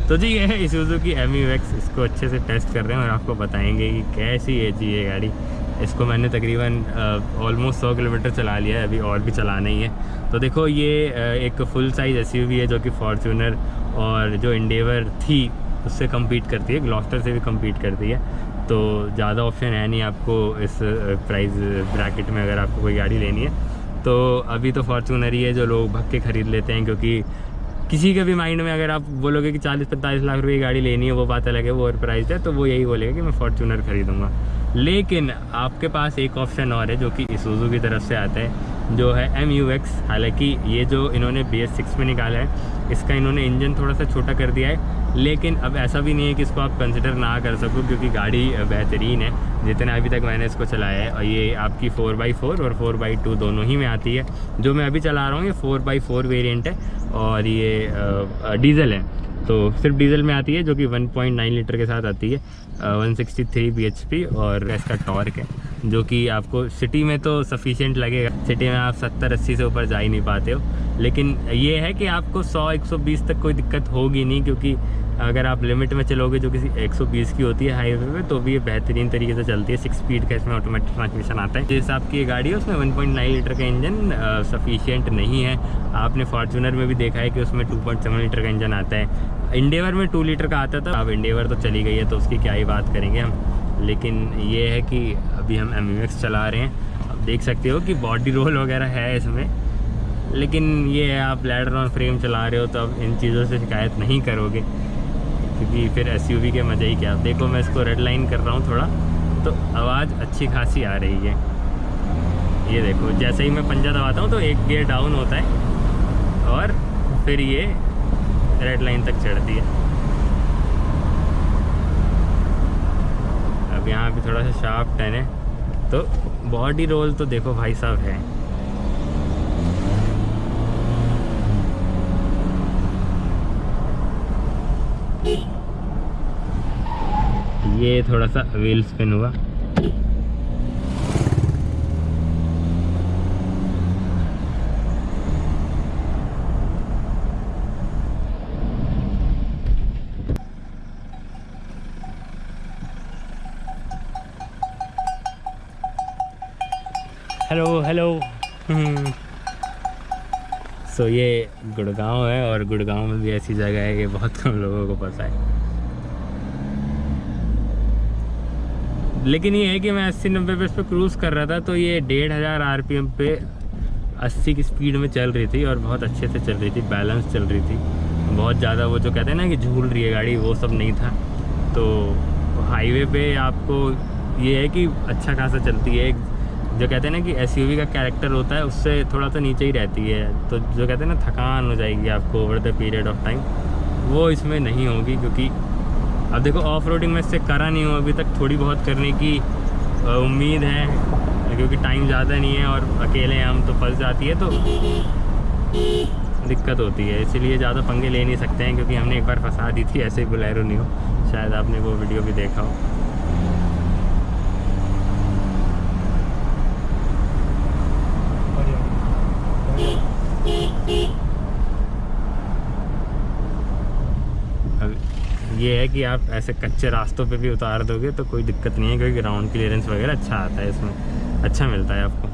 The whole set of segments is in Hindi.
तो जी ये है Isuzu की MU-X, इसको अच्छे से टेस्ट कर रहे हैं और आपको बताएंगे कि कैसी है जी ये गाड़ी। इसको मैंने तकरीबन ऑलमोस्ट 100 किलोमीटर चला लिया है, अभी और भी चलाना ही है। तो देखो ये एक फुल साइज़ SUV है जो कि फॉर्च्यूनर और जो इंडेवर थी उससे कम्पीट करती है, ग्लॉस्टर से भी कम्पीट करती है। तो ज़्यादा ऑप्शन है नहीं आपको इस प्राइस ब्रैकेट में अगर आपको कोई गाड़ी लेनी है। तो अभी तो फॉर्च्यूनर ही है जो लोग भग के ख़रीद लेते हैं, क्योंकि किसी के भी माइंड में अगर आप बोलोगे कि 40-45 लाख रुपए की गाड़ी लेनी है, वो बात अलग है, वो ओवर प्राइस है, तो वो यही बोलेगा कि मैं फॉर्च्यूनर खरीदूंगा। लेकिन आपके पास एक ऑप्शन और है जो कि Isuzu की तरफ से आता है, जो है MU-X। हालांकि ये जो इन्होंने BS6 में निकाला है, इसका इन्होंने इंजन थोड़ा सा छोटा कर दिया है, लेकिन अब ऐसा भी नहीं है कि इसको आप कंसिडर ना कर सको, क्योंकि गाड़ी बेहतरीन है जितना अभी तक मैंने इसको चलाया है। और ये आपकी 4x4 और 4x2 दोनों ही में आती है। जो मैं अभी चला रहा हूँ ये 4x4 वेरिएंट है और ये डीजल है, तो सिर्फ डीजल में आती है, जो कि 1.9 लीटर के साथ आती है। 163 bhp और इसका टॉर्क है, जो कि आपको सिटी में तो सफिशिएंट लगेगा। सिटी में आप 70-80 से ऊपर जा ही नहीं पाते हो, लेकिन ये है कि आपको 100-120 तक कोई दिक्कत होगी नहीं, क्योंकि अगर आप लिमिट में चलोगे जो किसी 120 की होती है हाईवे पे, तो भी ये बेहतरीन तरीके से चलती है। 6 स्पीड का इसमें ऑटोमेटिक ट्रांसमिशन आता है। जिस हिसाब की ये गाड़ी है उसमें 1.9 लीटर का इंजन सफिशिएंट नहीं है। आपने फॉर्च्यूनर में भी देखा है कि उसमें 2.7 लीटर का इंजन आता है। इंडेवर में 2 लीटर का आता था, अब इंडेवर तो चली गई है तो उसकी क्या ही बात करेंगे हम। लेकिन ये है कि अभी हम MU-X चला रहे हैं। अब देख सकते हो कि बॉडी रोल वगैरह है इसमें, लेकिन ये है आप लैडर ऑन फ्रेम चला रहे हो तो अब इन चीज़ों से शिकायत नहीं करोगे, क्योंकि फिर SUV के मज़े ही क्या। देखो मैं इसको रेड लाइन कर रहा हूँ थोड़ा, तो आवाज़ अच्छी खासी आ रही है। ये देखो जैसे ही मैं पंजा दबाता हूँ तो एक गियर डाउन होता है और फिर ये रेड लाइन तक चढ़ती है। अब यहाँ भी थोड़ा सा शार्प टर्न है, तो बॉडी रोल तो देखो भाई साहब है। ये थोड़ा सा व्हील स्पिन हुआ। Hello hello. सो ये गुड़गांव है और गुड़गांव में भी ऐसी जगह है, ये बहुत कम लोगों को पता है। लेकिन ये है कि मैं 80-90 पे इस पर क्रूज़ कर रहा था, तो ये 1500 RPM पे 80 की स्पीड में चल रही थी और बहुत अच्छे से चल रही थी, बैलेंस चल रही थी। बहुत ज़्यादा वो जो कहते हैं ना कि झूल रही है गाड़ी, वो सब नहीं था। तो हाईवे पे आपको ये है कि अच्छा खासा चलती है। जो कहते हैं ना कि SUV का कैरेक्टर होता है उससे थोड़ा सा नीचे ही रहती है, तो जो कहते हैं ना थकान हो जाएगी आपको over the period of time, वो इसमें नहीं होगी। क्योंकि अब देखो ऑफ रोडिंग में इससे करा नहीं हूँ अभी तक, थोड़ी बहुत करने की उम्मीद है, क्योंकि टाइम ज़्यादा नहीं है और अकेले हम तो फंस जाती है तो दिक्कत होती है। इसीलिए ज़्यादा पंगे ले नहीं सकते हैं, क्योंकि हमने एक बार फंसा दी थी ऐसे ही बोलेरो नहीं हो, शायद आपने वो वीडियो भी देखा हो। ये है कि आप ऐसे कच्चे रास्तों पे भी उतार दोगे तो कोई दिक्कत नहीं है, क्योंकि ग्राउंड क्लियरेंस वगैरह अच्छा आता है इसमें, अच्छा मिलता है आपको।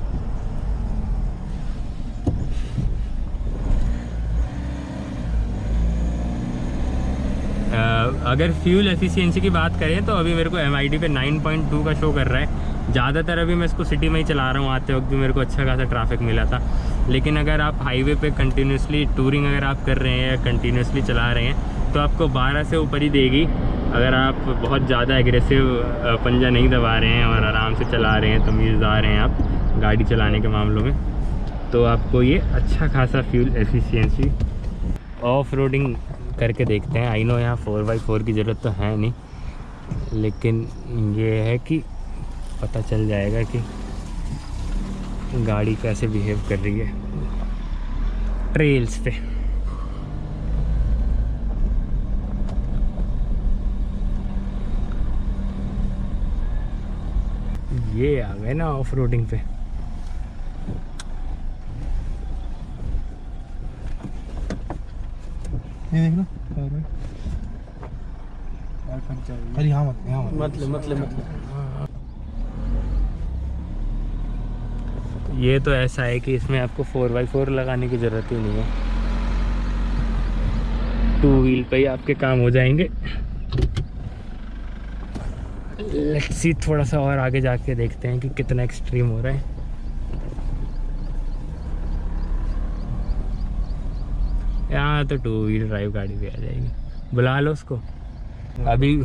अगर फ्यूल एफिशिएंसी की बात करें तो अभी मेरे को MID पे 9.2 का शो कर रहा है। ज़्यादातर अभी मैं इसको सिटी में ही चला रहा हूँ, आते वक्त भी मेरे को अच्छा खासा ट्रैफिक मिला था। लेकिन अगर आप हाईवे पे कंटिन्यूसली टूरिंग अगर आप कर रहे हैं या कंटिन्यूसली चला रहे हैं तो आपको 12 से ऊपर ही देगी। अगर आप बहुत ज़्यादा एग्रेसिव पंजा नहीं दबा रहे हैं और आराम से चला रहे हैं, तमीज़दार हैं आप गाड़ी चलाने के मामलों में, तो आपको ये अच्छा खासा फ्यूल एफिशिएंसी। ऑफ रोडिंग करके देखते हैं। आई नो यहाँ 4x4 की ज़रूरत तो है नहीं, लेकिन ये है कि पता चल जाएगा कि गाड़ी कैसे बिहेव कर रही है ट्रेल्स पे। ये आ गए ना ऑफ रोडिंग पे। ये देख लो अरे यहाँ मतलब ये तो ऐसा है कि इसमें आपको 4x4 लगाने की ज़रूरत ही नहीं है, 2 व्हील पे ही आपके काम हो जाएंगे। लेट्स सी, थोड़ा सा और आगे जाके देखते हैं कि कितना एक्सट्रीम हो रहा है। यहाँ तो 2 व्हील ड्राइव गाड़ी भी आ जाएगी, बुला लो उसको। अभी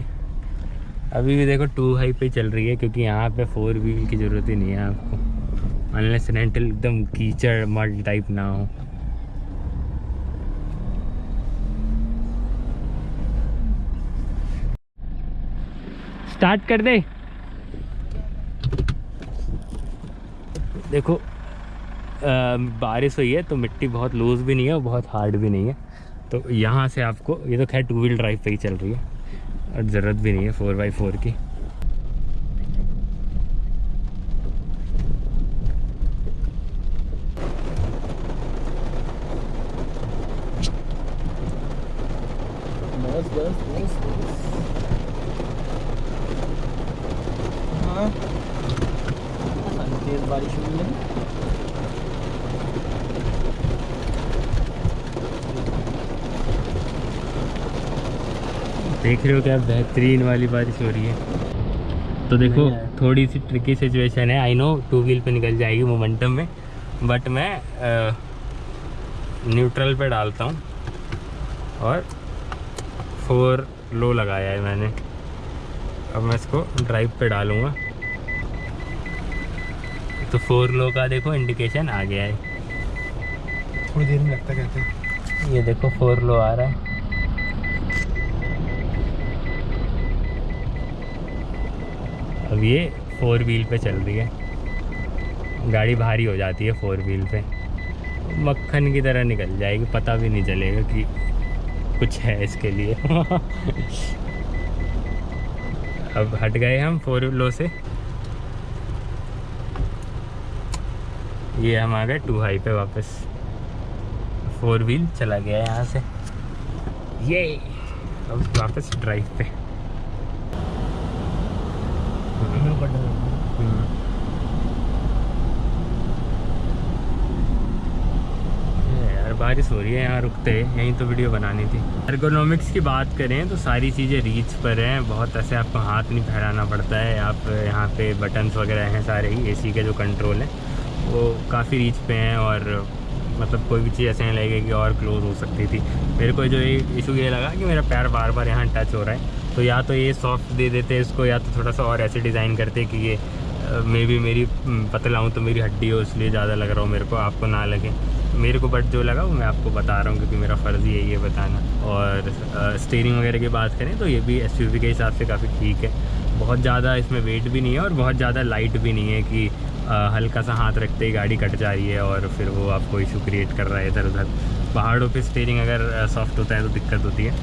भी देखो 2 हाई पे चल रही है, क्योंकि यहाँ पे 4 व्हील की ज़रूरत ही नहीं है आपको, अनलेस रेंटल एकदम कीचड़ मड टाइप ना हो। स्टार्ट कर दे। देखो बारिश हुई है तो मिट्टी बहुत लूज़ भी नहीं है और बहुत हार्ड भी नहीं है, तो यहाँ से आपको, ये तो खैर 2 व्हील ड्राइव पे ही चल रही है और ज़रूरत भी नहीं है 4x4 की। तेज बारिश हुई है। देख रहे हो क्या बेहतरीन वाली बारिश हो रही है। तो देखो थोड़ी सी ट्रिकी सिचुएशन है, आई नो 2 व्हील पे निकल जाएगी मोमेंटम में, बट मैं न्यूट्रल पे डालता हूँ और 4 लो लगाया है मैंने। अब मैं इसको ड्राइव पे डालूँगा तो 4 लो का देखो इंडिकेशन आ गया है। थोड़ी देर में लगता कहते हैं, ये देखो 4 लो आ रहा है। अब ये 4 व्हील पे चल रही है, गाड़ी भारी हो जाती है 4 व्हील पे, मक्खन की तरह निकल जाएगी, पता भी नहीं चलेगा कि कुछ है इसके लिए। अब हट गए हम 4 लो से, ये हम आ गए 2 हाई पे वापस। 4 व्हील चला गया है यहाँ से, ये अब वापस ड्राइव पे। यार बारिश हो रही है, यहाँ रुकते हैं, यहीं तो वीडियो बनानी थी। एर्गोनॉमिक्स की बात करें तो सारी चीज़ें रीच पर हैं, बहुत ऐसे आपको हाथ नहीं फैलाना पड़ता है। आप यहाँ पे बटन्स वगैरह हैं सारे ही, एसी के जो कंट्रोल हैं वो काफ़ी रीच पे हैं, और मतलब कोई भी चीज़ ऐसे नहीं लगेगी कि और क्लोज हो सकती थी। मेरे को जो इशू ये लगा कि मेरा पैर बार बार यहाँ टच हो रहा है, तो या तो ये सॉफ्ट दे देते इसको, या तो थोड़ा सा और ऐसे डिज़ाइन करते कि ये मे बी मेरी पतला हूँ तो मेरी हड्डी हो इसलिए ज़्यादा लग रहा हो मेरे को, आपको ना लगे मेरे को। बट जो लगा वो मैं आपको बता रहा हूँ क्योंकि मेरा फ़र्ज़ ही है ये बताना। और स्टीयरिंग वगैरह की बात करें तो ये भी SUV के हिसाब से काफ़ी ठीक है, बहुत ज़्यादा इसमें वेट भी नहीं है और बहुत ज़्यादा लाइट भी नहीं है कि हल्का सा हाथ रखते ही गाड़ी कट जा रही है और फिर वो आपको इशू क्रिएट कर रहा है इधर उधर। पहाड़ों पे स्टीयरिंग अगर सॉफ्ट होता है तो दिक्कत होती है,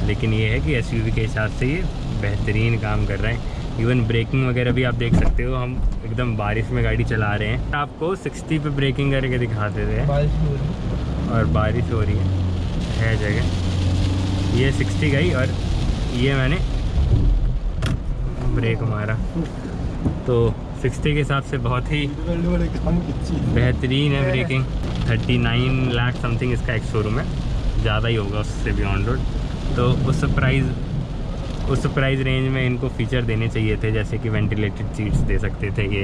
लेकिन ये है कि SUV के हिसाब से ये बेहतरीन काम कर रहा है। इवन ब्रेकिंग वगैरह भी आप देख सकते हो, हम एकदम बारिश में गाड़ी चला रहे हैं, आपको 60 पे ब्रेकिंग करके दिखाते थे और बारिश हो रही है जगह, ये 60 गई और ये मैंने ब्रेक मारा, तो 60 के हिसाब से बहुत ही बेहतरीन है ब्रेकिंग। 39 लाख समथिंग इसका एक शोरूम है, ज़्यादा ही होगा उससे भी ऑन रोड। तो उस प्राइस रेंज में इनको फ़ीचर देने चाहिए थे, जैसे कि वेंटिलेटेड सीट्स दे सकते थे, ये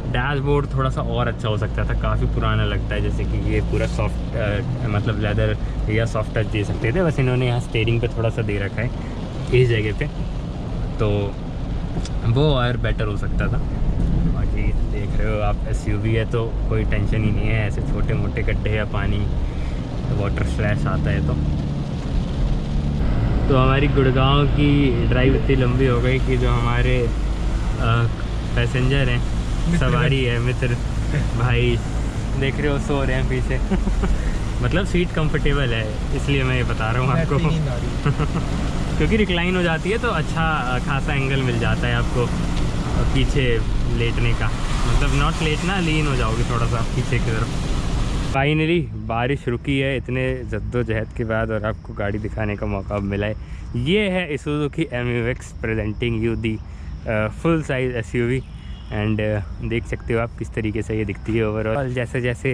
डैशबोर्ड थोड़ा सा और अच्छा हो सकता था, काफ़ी पुराना लगता है, जैसे कि ये पूरा सॉफ्ट मतलब लेदर या सॉफ्ट टच दे सकते थे, बस इन्होंने यहाँ स्टीयरिंग पे थोड़ा सा दे रखा है इस जगह पे, तो वो और बेटर हो सकता था। बाकी देख रहे हो आप SUV है तो कोई टेंशन ही नहीं है, ऐसे छोटे मोटे गड्ढे या पानी वाटर स्लैश आता है तो हमारी गुड़गांव की ड्राइव इतनी लंबी हो गई कि जो हमारे पैसेंजर हैं, सवारी है, मित्र भाई देख रहे हो सो रहे हैं पीछे। मतलब सीट कंफर्टेबल है इसलिए मैं ये बता रहा हूँ आपको। क्योंकि रिक्लाइन हो जाती है तो अच्छा खासा एंगल मिल जाता है आपको पीछे लेटने का, मतलब नॉट लेटना, लीन हो जाओगे थोड़ा सा पीछे की तरफ, फाइनली बारिश रुकी है इतने जद्दोजहद के बाद और आपको गाड़ी दिखाने का मौका मिला है। ये है इसूज़ू की MU-X presenting you the full size SUV and देख सकते हो आप किस तरीके से ये दिखती है ओवरऑल। जैसे जैसे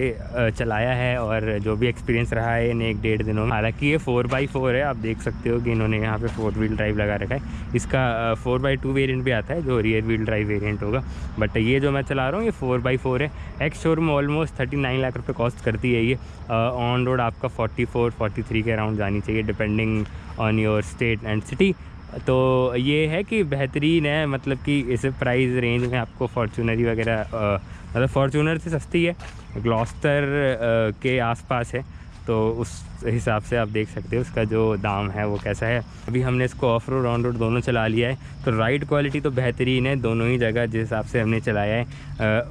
चलाया है और जो भी एक्सपीरियंस रहा है इन 1 डेढ़ दिनों में, हालांकि ये 4x4 है, आप देख सकते हो कि इन्होंने यहाँ पे 4 व्हील ड्राइव लगा रखा है। इसका 4x2 वेरिएंट भी आता है जो रियर व्हील ड्राइव वेरिएंट होगा, बट ये जो मैं चला रहा हूँ ये 4x4 है। एक्स शोरूम ऑलमोस्ट 39 लाख रुपये कॉस्ट करती है ये। ऑन रोड आपका 44-43 के अराउंड जानी चाहिए depending on your state and city. तो ये है कि बेहतरीन है, मतलब कि इस प्राइस रेंज में आपको फॉर्च्यूनर वगैरह मतलब फॉर्च्यूनर से सस्ती है, ग्लॉस्टर के आसपास है, तो उस हिसाब से आप देख सकते हो उसका जो दाम है वो कैसा है। अभी हमने इसको ऑफ रोड ऑन रोड दोनों चला लिया है, तो राइड क्वालिटी तो बेहतरीन है दोनों ही जगह जिस हिसाब से हमने चलाया है।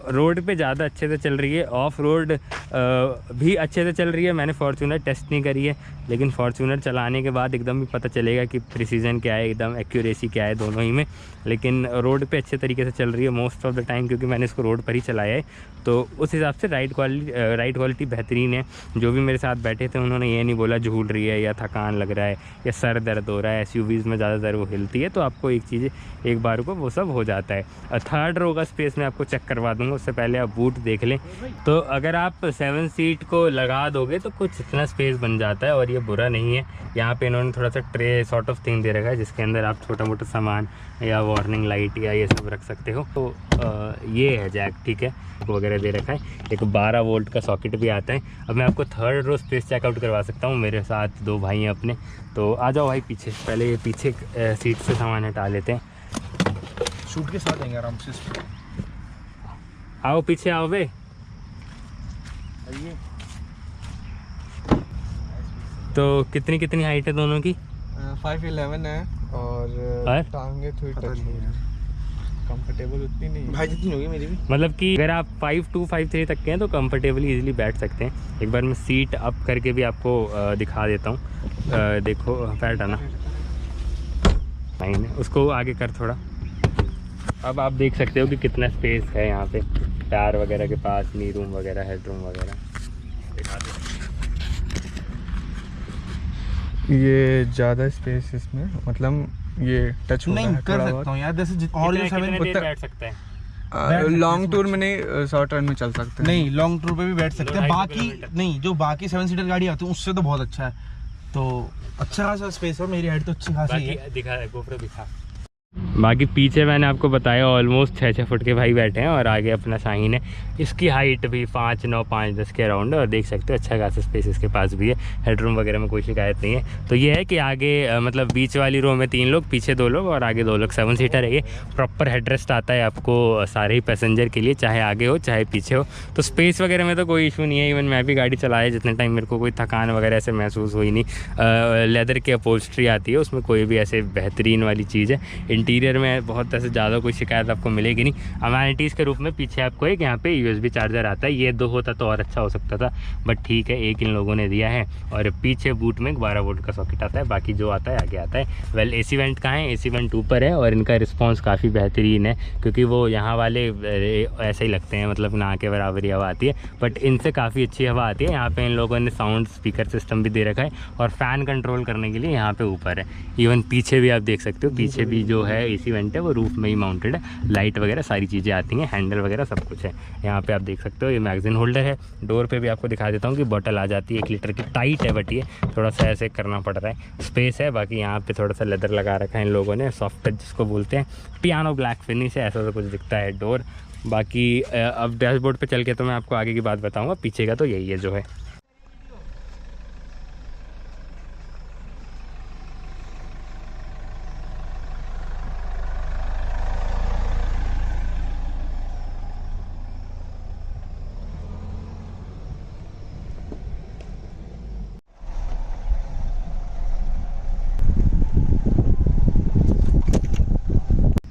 रोड पे ज़्यादा अच्छे से चल रही है, ऑफ रोड भी अच्छे से चल रही है। मैंने फॉर्च्यूनर टेस्ट नहीं करी है, लेकिन फॉर्च्यूनर चलाने के बाद एकदम भी पता चलेगा कि प्रिसीजन क्या है, एकदम एक्यूरेसी क्या है दोनों ही में। लेकिन रोड पे अच्छे तरीके से चल रही है मोस्ट ऑफ द टाइम, क्योंकि मैंने इसको रोड पर ही चलाया है, तो उस हिसाब से राइड क्वालिटी बेहतरीन है। जो भी मेरे साथ बैठे थे उन्होंने ये नहीं बोला झूल रही है या थकान लग रहा है या सर दर्द हो रहा है। SUVs में ज़्यादातर वो हिलती है, तो आपको एक चीज़ एक बार को वो सब हो जाता है। 3rd रो का स्पेस मैं आपको चेक करवा दूँगा, उससे पहले आप बूट देख लें। तो अगर आप 7 सीट को लगा दोगे तो कुछ इतना स्पेस बन जाता है और ये बुरा नहीं है। यहाँ पे इन्होंने थोड़ा सा tray sort of thing they रखा है जिसके अंदर आप छोटा मोटा सामान या वार्निंग लाइट या ये सब रख सकते हो। तो ये है जैक, ठीक है, वगैरह दे रखा है। एक 12 वोल्ट का सॉकेट भी आता है। अब मैं आपको 3rd रो स्पेस चेकआउट करवा सकता हूँ, मेरे साथ 2 भाई हैं अपने, तो आ जाओ भाई पीछे। पहले ये पीछे सीट से सामान हटा लेते हैं, शूट के साथ आएंगे आराम से। आओ पीछे आओ बे। तो कितनी हाइट है दोनों की? 5'11" है और टांगे थोड़ी टच है, कंफर्टेबल उतनी नहीं भाई जितनी होगी मेरी भी। मतलब कि अगर आप 5'2", 5'3" तक के हैं तो कंफर्टेबली इजीली बैठ सकते हैं। एक बार मैं सीट अप करके भी आपको दिखा देता हूँ। देखो पैर हटाना, नहीं उसको आगे कर थोड़ा। अब आप देख सकते हो कि कितना स्पेस है यहाँ पे, टायर वगैरह के पास, नी रूम वगैरह, हेड रूम वगैरह दिखा दो। ये ज़्यादा स्पेस इसमें, मतलब ये टच नहीं कर सकता हूँ यार, जैसे और जो 7 बैठ सकते हैं। लॉन्ग टूर में नहीं, शॉर्ट रन में चल सकते हैं। नहीं, लॉन्ग टूर पे भी बैठ सकते हैं। बाकी नहीं, जो बाकी 7 सीटर गाड़ी आती है उससे तो बहुत अच्छा है। तो अच्छा खासा स्पेस है, मेरी हाइट तो अच्छी खासी है। दिखा गोप्रो दिखा। बाकी पीछे मैंने आपको बताया ऑलमोस्ट 6-6 फुट के भाई बैठे हैं और आगे अपना शाहीन है। इसकी हाइट भी 5'9", 5'10" के अराउंड है और देख सकते हो अच्छा खासा स्पेस इसके पास भी है। हेडरूम वगैरह में कोई शिकायत नहीं है। तो ये है कि आगे मतलब बीच वाली रो में 3 लोग, पीछे 2 लोग और आगे 2 लोग, 7 सीटर है ये। प्रॉपर हेडरेस्ट आता है आपको सारे ही पैसेंजर के लिए, चाहे आगे हो चाहे पीछे हो। तो स्पेस वगैरह में तो कोई इशू नहीं है। इवन मैं भी गाड़ी चलाया जितने टाइम, मेरे को कोई थकान वगैरह ऐसे महसूस हुई नहीं। लेदर की अपहोल्स्ट्री आती है उसमें, कोई भी ऐसे बेहतरीन वाली चीज़ है। इंटीरियर में बहुत ऐसे ज़्यादा कोई शिकायत आपको मिलेगी नहीं। अमेनिटीज़ के रूप में पीछे आपको एक यहाँ पे USB चार्जर आता है, ये 2 होता तो और अच्छा हो सकता था, बट ठीक है, एक इन लोगों ने दिया है। और पीछे बूट में 12 वोल्ट का सॉकेट आता है, बाकी जो आता है आगे आता है। वेल AC वेंट कहाँ है? AC वेंट ऊपर है और इनका रिस्पॉन्स काफ़ी बेहतरीन है, क्योंकि वो यहाँ वाले ऐसे ही लगते हैं, मतलब ना के बराबरी हवा आती है, बट इनसे काफ़ी अच्छी हवा आती है। यहाँ पे इन लोगों ने साउंड स्पीकर सिस्टम भी दे रखा है और फ़ैन कंट्रोल करने के लिए यहाँ पे ऊपर है। इवन पीछे भी आप देख सकते हो, पीछे भी जो है AC वेंट है वो रूफ में ही माउंटेड है। लाइट वगैरह सारी चीज़ें आती हैं, हैंडल वगैरह सब कुछ है। यहाँ पे आप देख सकते हो ये मैगजीन होल्डर है। डोर पे भी आपको दिखा देता हूँ कि बॉटल आ जाती है 1 लीटर की। टाइट है बट ये थोड़ा सा ऐसे करना पड़ रहा है, स्पेस है। बाकी यहाँ पे थोड़ा सा लेदर लगा रखा है इन लोगों ने, सॉफ्ट टच जिसको बोलते हैं, पियानो ब्लैक फिनिश है, ऐसा तो कुछ दिखता है डोर। बाकी अब डैशबोर्ड पे चल के तो मैं आपको आगे की बात बताऊँगा, पीछे का तो यही है जो है।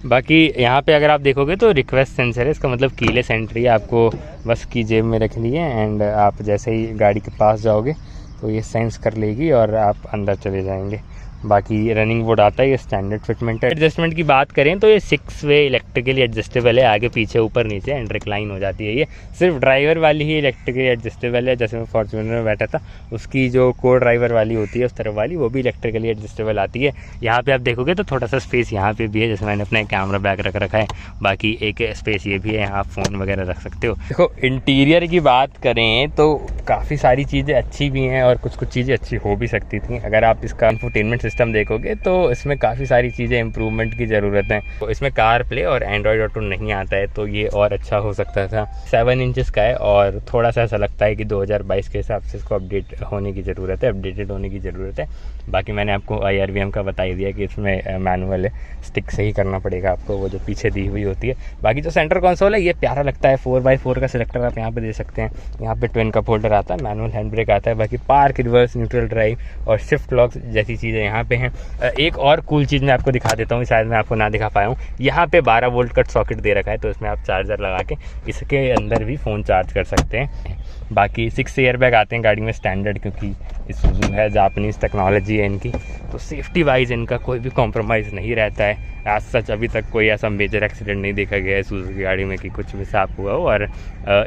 बाकी यहाँ पे अगर आप देखोगे तो रिक्वेस्ट सेंसर है, इसका मतलब कीलेस एंट्री है। आपको बस की जेब में रखनी है एंड आप जैसे ही गाड़ी के पास जाओगे तो ये सेंस कर लेगी और आप अंदर चले जाएंगे। बाकी रनिंग बोर्ड आता है, ये स्टैंडर्ड फिटमेंट है। एडजस्टमेंट की बात करें तो ये 6 वे इलेक्ट्रिकली एडजस्टेबल है, आगे पीछे ऊपर नीचे एंड रिक्लाइन हो जाती है। ये सिर्फ ड्राइवर वाली ही इलेक्ट्रिकली एडजस्टेबल है, जैसे मैं फॉर्च्यूनर में बैठा था उसकी जो को ड्राइवर वाली होती है उस तरफ वाली, वो भी इलेक्ट्रिकली एडजस्टेबल आती है। यहाँ पे आप देखोगे तो थोड़ा सा स्पेस यहाँ पे भी है, जैसे मैंने अपना कैमरा बैग रख रखा है। बाकी एक स्पेस ये भी है, आप फ़ोन वगैरह रख सकते हो। देखो इंटीरियर की बात करें तो काफ़ी सारी चीज़ें अच्छी भी हैं और कुछ चीज़ें अच्छी हो भी सकती थी। अगर आप इसका इंफोटेनमेंट सिस्टम देखोगे तो इसमें काफ़ी सारी चीज़ें इंप्रूवमेंट की ज़रूरत है। तो इसमें कार प्ले और एंड्रॉयड ऑटो नहीं आता है, तो ये और अच्छा हो सकता था। 7 इंचेस का है और थोड़ा सा ऐसा लगता है कि 2022 के हिसाब से इसको अपडेट होने की ज़रूरत है, अपडेटेड होने की ज़रूरत है। बाकी मैंने आपको IRVM का बता ही दिया कि इसमें मैनुअल है, स्टिक से ही करना पड़ेगा आपको, वो जो पीछे दी हुई होती है। बाकी जो सेंटर कंसोल है ये प्यारा लगता है, 4x4 का सिलेक्टर आप यहाँ पे दे सकते हैं। यहाँ पे ट्विन कप होल्डर आता है, मैनुअल हैंड ब्रेक आता है। बाकी पार्क, रिवर्स, न्यूट्रल ड्राइव और शिफ्ट लॉक्स जैसी चीज़ें यहाँ पे हैं। एक और कूल चीज़ मैं आपको दिखा देता हूँ, शायद मैं आपको ना दिखा पाया हूँ। यहाँ पे 12 वोल्ट का सॉकेट दे रखा है, तो इसमें आप चार्जर लगा के इसके अंदर भी फ़ोन चार्ज कर सकते हैं। बाकी 6 एयर बैग आते हैं गाड़ी में स्टैंडर्ड, क्योंकि Isuzu है, जापानीज़ टेक्नोलॉजी है इनकी, तो सेफ्टी वाइज इनका कोई भी कॉम्प्रोमाइज़ नहीं रहता है। आज सच अभी तक कोई ऐसा मेजर एक्सीडेंट नहीं देखा गया है Isuzu की गाड़ी में कि कुछ मिसहैप हुआ हो और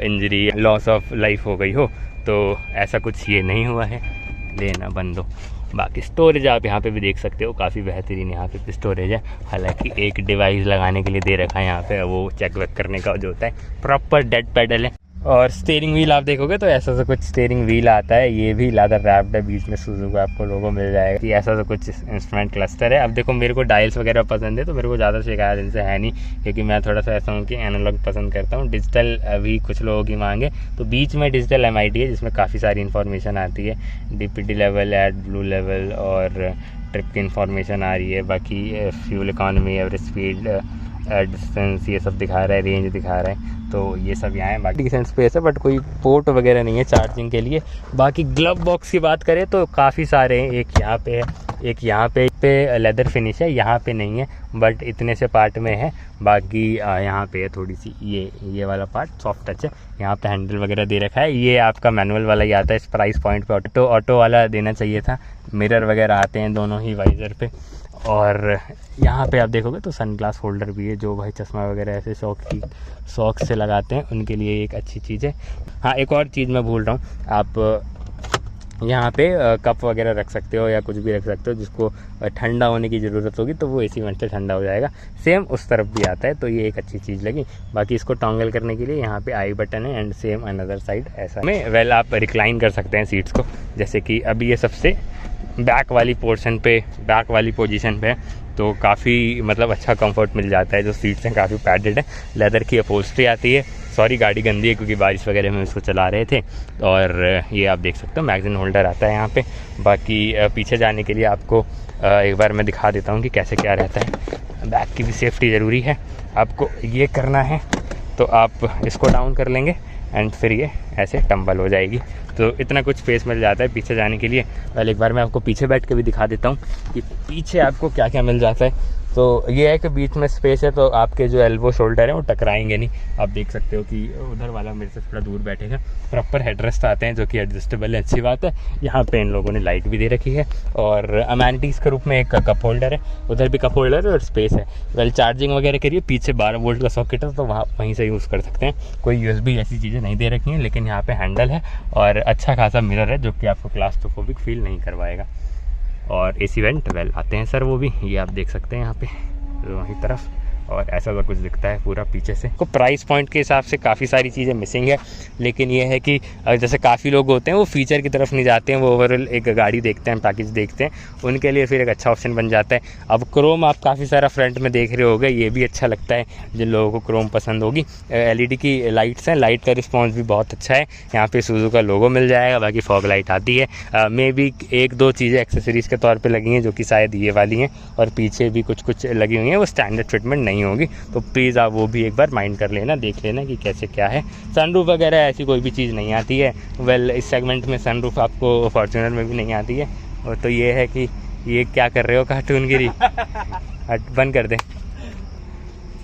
इंजरी, लॉस ऑफ लाइफ हो गई हो, तो ऐसा कुछ ये नहीं हुआ है, लेना बंद हो। बाकी स्टोरेज आप यहाँ पे भी देख सकते हो, काफ़ी बेहतरीन यहाँ पे भी स्टोरेज है। हालांकि एक डिवाइस लगाने के लिए दे रखा है यहाँ पे, वो चेक वेक करने का जो होता है। प्रॉपर डेड पेडल है। और स्टीयरिंग व्हील आप देखोगे तो ऐसा सा कुछ स्टीयरिंग व्हील आता है, ये भी लेदर रैप्ड है, बीच में Suzuki का आपको लोगो मिल जाएगा कि ऐसा सा कुछ इंस्ट्रूमेंट क्लस्टर है। अब देखो मेरे को डायल्स वगैरह पसंद है, तो मेरे को ज़्यादा शिकायत इनसे है नहीं, क्योंकि मैं थोड़ा सा ऐसा हूँ कि एनालॉग पसंद करता हूँ। डिजिटल अभी कुछ लोगों की मांगे, तो बीच में डिजिटल MID है जिसमें काफ़ी सारी इन्फॉर्मेशन आती है, DPT लेवल, एडब्लू लेवल और ट्रिप की इन्फॉर्मेशन आ रही है। बाकी fuel economy, average speed, distance ये सब दिखा रहा है, रेंज दिखा रहा है, तो ये सब यहाँ है। बाकी डिसेंट स्पेस है, बट कोई पोर्ट वगैरह नहीं है चार्जिंग के लिए। बाकी ग्लव बॉक्स की बात करें तो काफ़ी सारे हैं, एक यहाँ पे है, एक यहाँ पे लेदर फिनिश है, यहाँ पे नहीं है, बट इतने से पार्ट में है। बाकी यहाँ पे है थोड़ी सी, ये वाला पार्ट सॉफ्ट टच है, यहाँ पे हैंडल वगैरह दे रखा है। ये आपका मैनुअल वाला ही आता है, इस प्राइस पॉइंट पे ऑटो वाला देना चाहिए था। मिरर वगैरह आते हैं दोनों ही वाइज़र पे। और यहाँ पे आप देखोगे तो सनग्लास होल्डर भी है, जो भाई चश्मा वगैरह ऐसे शौक से लगाते हैं उनके लिए एक अच्छी चीज़ है। हाँ, एक और चीज़ मैं भूल रहा हूँ, आप यहाँ पे कप वगैरह रख सकते हो या कुछ भी रख सकते हो, जिसको ठंडा होने की ज़रूरत होगी तो वो AC वेंट से ठंडा हो जाएगा। सेम उस तरफ भी आता है, तो ये एक अच्छी चीज़ लगी। बाकी इसको टॉन्गल करने के लिए यहाँ पे आई बटन है एंड सेम अनदर साइड ऐसा में आप रिक्लाइन कर सकते हैं सीट्स को, जैसे कि अभी ये सबसे बैक वाली पोर्शन पे, बैक वाली पोजीशन पे, तो काफ़ी मतलब अच्छा कंफर्ट मिल जाता है। जो सीट्स हैं काफ़ी पैडेड है, लेदर की अपहोल्स्ट्री आती है। सॉरी गाड़ी गंदी है क्योंकि बारिश वगैरह में इसको चला रहे थे। और ये आप देख सकते हो मैगज़ीन होल्डर आता है यहाँ पे। बाकी पीछे जाने के लिए आपको एक बार मैं दिखा देता हूँ कि कैसे क्या रहता है। बैक की भी सेफ्टी ज़रूरी है, आपको ये करना है तो आप इसको डाउन कर लेंगे एंड फिर ये ऐसे टम्बल हो जाएगी, तो इतना कुछ स्पेस मिल जाता है पीछे जाने के लिए। पहले एक बार मैं आपको पीछे बैठ के भी दिखा देता हूँ कि पीछे आपको क्या क्या मिल जाता है। तो ये है कि बीच में स्पेस है, तो आपके जो एल्बो शोल्डर है वो टकराएंगे नहीं। आप देख सकते हो कि उधर वाला मेरे से थोड़ा दूर बैठेगा। प्रॉपर हेडरेस्ट आते हैं जो कि एडजस्टेबल है, अच्छी बात है। यहाँ पे इन लोगों ने लाइट भी दे रखी है और अमेनिटीज़ के रूप में एक कप होल्डर है, उधर भी कप होल्डर है और स्पेस है। वेल चार्जिंग वगैरह करिए, पीछे 12 वोल्ट का सॉकेट है तो वहीं से यूज़ कर सकते हैं। कोई USB ऐसी चीज़ें नहीं दे रखी हैं, लेकिन यहाँ पे हैंडल है और अच्छा खासा मिरर है जो कि आपको क्लास्ट्रोफोबिक फील नहीं करवाएगा। और AC वेंट वेल आते हैं सर, वो भी ये आप देख सकते हैं यहाँ पे वहीं तरफ, और ऐसा तो कुछ दिखता है पूरा पीछे से। को प्राइस पॉइंट के हिसाब से काफ़ी सारी चीज़ें मिसिंग है, लेकिन ये है कि जैसे काफ़ी लोग होते हैं वो फीचर की तरफ नहीं जाते हैं, वो ओवरऑल एक गाड़ी देखते हैं, पैकेज देखते हैं, उनके लिए फिर एक अच्छा ऑप्शन बन जाता है। अब क्रोम आप काफ़ी सारा फ्रंट में देख रहे होगे, ये भी अच्छा लगता है जिन लोगों को क्रोम पसंद होगी। LED की लाइट्स हैं, लाइट का रिस्पॉन्स भी बहुत अच्छा है। यहाँ पे Suzuki का लोगो मिल जाएगा, बाकी फॉग लाइट आती है। मे बी 1-2 चीज़ें एक्सेसरीज़ के तौर पर लगी हैं जो कि शायद ये वाली हैं, और पीछे भी कुछ लगी हुई हैं, वो स्टैंडर्ड फिटमेंट नहीं होगी, तो प्लीज़ आप वो भी एक बार माइंड कर लेना, देख लेना कि कैसे क्या है। सनरूफ वगैरह ऐसी कोई भी चीज़ नहीं आती है। वेल इस सेगमेंट में सनरूफ आपको फॉर्च्यूनर में भी नहीं आती है। और तो ये है कि ये क्या कर रहे हो कार्टूनगिरी, बंद कर दें।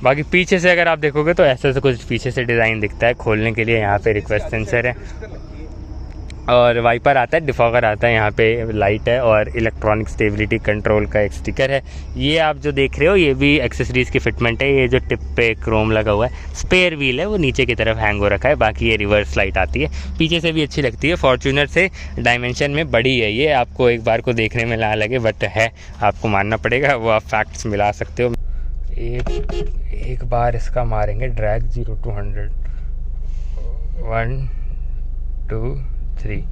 बाकी पीछे से अगर आप देखोगे तो ऐसे कुछ पीछे से डिज़ाइन दिखता है। खोलने के लिए यहाँ पे रिक्वेस्ट सेंसर है, और वाइपर आता है, डिफॉगर आता है, यहाँ पे लाइट है और इलेक्ट्रॉनिक स्टेबिलिटी कंट्रोल का एक स्टिकर है। ये आप जो देख रहे हो ये भी एक्सेसरीज़ की फिटमेंट है। ये जो टिप पे क्रोम लगा हुआ है, स्पेयर व्हील है वो नीचे की तरफ हैंग हो रखा है, बाकी ये रिवर्स लाइट आती है, पीछे से भी अच्छी लगती है। फॉर्च्यूनर से डायमेंशन में बड़ी है ये, आपको एक बार को देखने में ना लगे बट है, आपको मानना पड़ेगा, वो आप फैक्ट्स मिला सकते हो। एक बार इसका मारेंगे ड्रैग 0 to 100, 1 2 3।